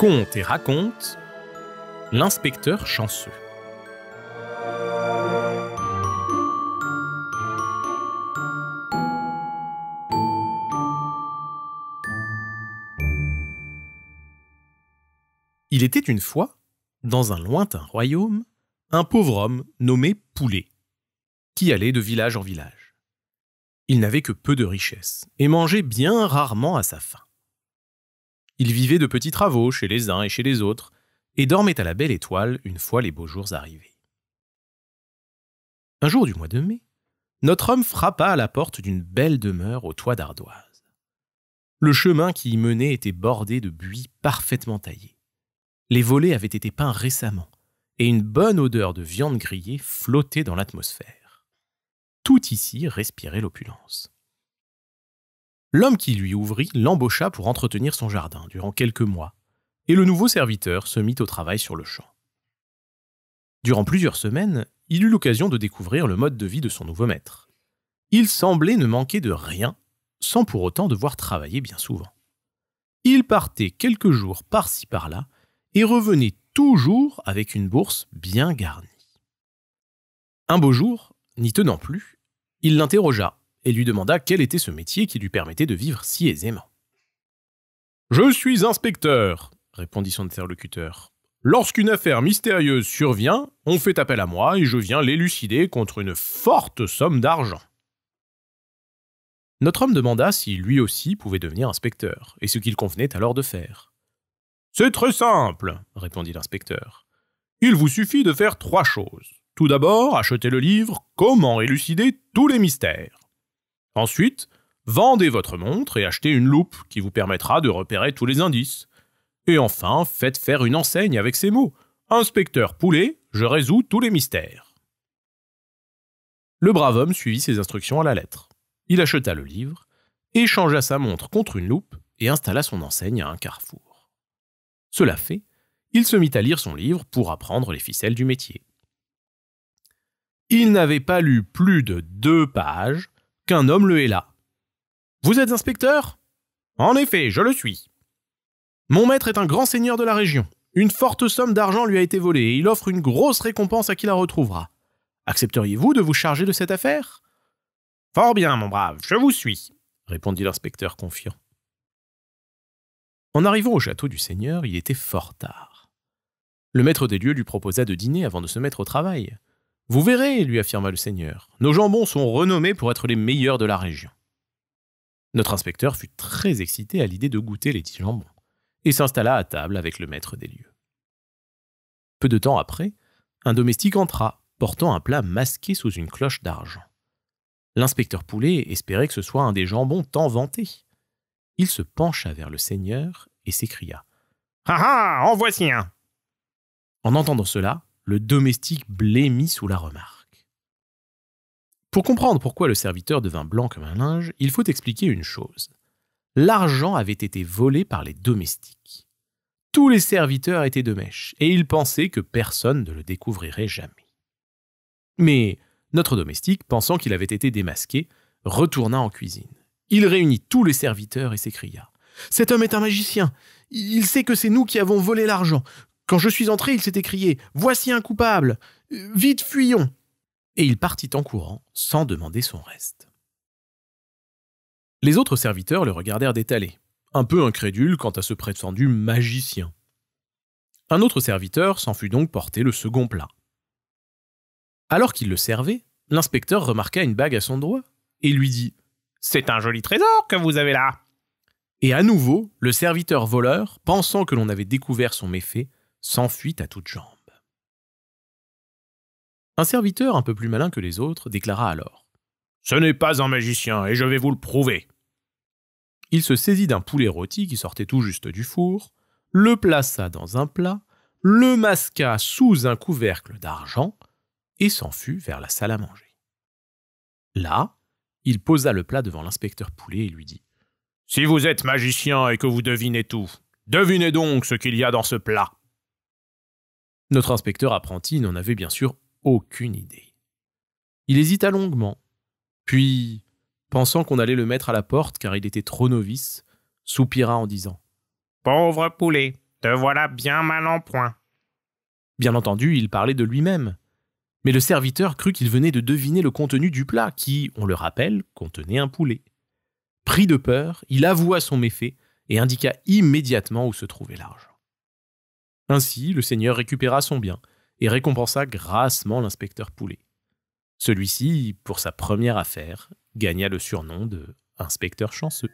Conte et raconte l'inspecteur chanceux. Il était une fois, dans un lointain royaume, un pauvre homme nommé Poulet, qui allait de village en village. Il n'avait que peu de richesses et mangeait bien rarement à sa faim. Il vivait de petits travaux chez les uns et chez les autres et dormait à la belle étoile une fois les beaux jours arrivés. Un jour du mois de mai, notre homme frappa à la porte d'une belle demeure au toit d'ardoise. Le chemin qui y menait était bordé de buis parfaitement taillés. Les volets avaient été peints récemment et une bonne odeur de viande grillée flottait dans l'atmosphère. Tout ici respirait l'opulence. L'homme qui lui ouvrit l'embaucha pour entretenir son jardin durant quelques mois, et le nouveau serviteur se mit au travail sur le champ. Durant plusieurs semaines, il eut l'occasion de découvrir le mode de vie de son nouveau maître. Il semblait ne manquer de rien, sans pour autant devoir travailler bien souvent. Il partait quelques jours par-ci par-là, et revenait toujours avec une bourse bien garnie. Un beau jour, n'y tenant plus, il l'interrogea et lui demanda quel était ce métier qui lui permettait de vivre si aisément. « Je suis inspecteur, » répondit son interlocuteur. « Lorsqu'une affaire mystérieuse survient, on fait appel à moi et je viens l'élucider contre une forte somme d'argent. » Notre homme demanda si lui aussi pouvait devenir inspecteur et ce qu'il convenait alors de faire. « C'est très simple, » répondit l'inspecteur. « Il vous suffit de faire 3 choses. Tout d'abord, achetez le livre « Comment élucider tous les mystères ». Ensuite, vendez votre montre et achetez une loupe qui vous permettra de repérer tous les indices. Et enfin, faites faire une enseigne avec ces mots « Inspecteur Poulet, je résous tous les mystères ». Le brave homme suivit ses instructions à la lettre. Il acheta le livre, échangea sa montre contre une loupe et installa son enseigne à un carrefour. Cela fait, il se mit à lire son livre pour apprendre les ficelles du métier. Il n'avait pas lu plus de 2 pages qu'un homme le héla. « Vous êtes inspecteur ?»« En effet, je le suis. »« Mon maître est un grand seigneur de la région. Une forte somme d'argent lui a été volée et il offre une grosse récompense à qui la retrouvera. Accepteriez-vous de vous charger de cette affaire ?»« Fort bien, mon brave, je vous suis, » répondit l'inspecteur confiant. En arrivant au château du seigneur, il était fort tard. Le maître des lieux lui proposa de dîner avant de se mettre au travail. « Vous verrez, » lui affirma le seigneur, « nos jambons sont renommés pour être les meilleurs de la région. » Notre inspecteur fut très excité à l'idée de goûter les 10 jambons et s'installa à table avec le maître des lieux. Peu de temps après, un domestique entra, portant un plat masqué sous une cloche d'argent. L'inspecteur Poulet espérait que ce soit un des jambons tant vantés. Il se pencha vers le seigneur et s'écria « Ah ah, en voici un !» En entendant cela, le domestique blêmit sous la remarque. Pour comprendre pourquoi le serviteur devint blanc comme un linge, il faut expliquer une chose. L'argent avait été volé par les domestiques. Tous les serviteurs étaient de mèche, et ils pensaient que personne ne le découvrirait jamais. Mais notre domestique, pensant qu'il avait été démasqué, retourna en cuisine. Il réunit tous les serviteurs et s'écria « Cet homme est un magicien. Il sait que c'est nous qui avons volé l'argent. Quand je suis entré, il s'est écrié « Voici un coupable. Vite, fuyons !» Et il partit en courant sans demander son reste. Les autres serviteurs le regardèrent d'étaler, un peu incrédules quant à ce prétendu magicien. Un autre serviteur s'en fut donc porter le second plat. Alors qu'il le servait, l'inspecteur remarqua une bague à son doigt et lui dit « C'est un joli trésor que vous avez là !» Et à nouveau, le serviteur voleur, pensant que l'on avait découvert son méfait, s'enfuit à toutes jambes. Un serviteur un peu plus malin que les autres déclara alors « Ce n'est pas un magicien et je vais vous le prouver !» Il se saisit d'un poulet rôti qui sortait tout juste du four, le plaça dans un plat, le masqua sous un couvercle d'argent et s'en fut vers la salle à manger. Là, il posa le plat devant l'inspecteur Poulet et lui dit « Si vous êtes magicien et que vous devinez tout, devinez donc ce qu'il y a dans ce plat !» Notre inspecteur apprenti n'en avait bien sûr aucune idée. Il hésita longuement, puis, pensant qu'on allait le mettre à la porte car il était trop novice, soupira en disant « Pauvre poulet, te voilà bien mal en point. » Bien entendu, il parlait de lui-même. Mais le serviteur crut qu'il venait de deviner le contenu du plat, qui, on le rappelle, contenait un poulet. Pris de peur, il avoua son méfait et indiqua immédiatement où se trouvait l'argent. Ainsi, le seigneur récupéra son bien et récompensa grassement l'inspecteur Poulet. Celui-ci, pour sa première affaire, gagna le surnom de « inspecteur chanceux ».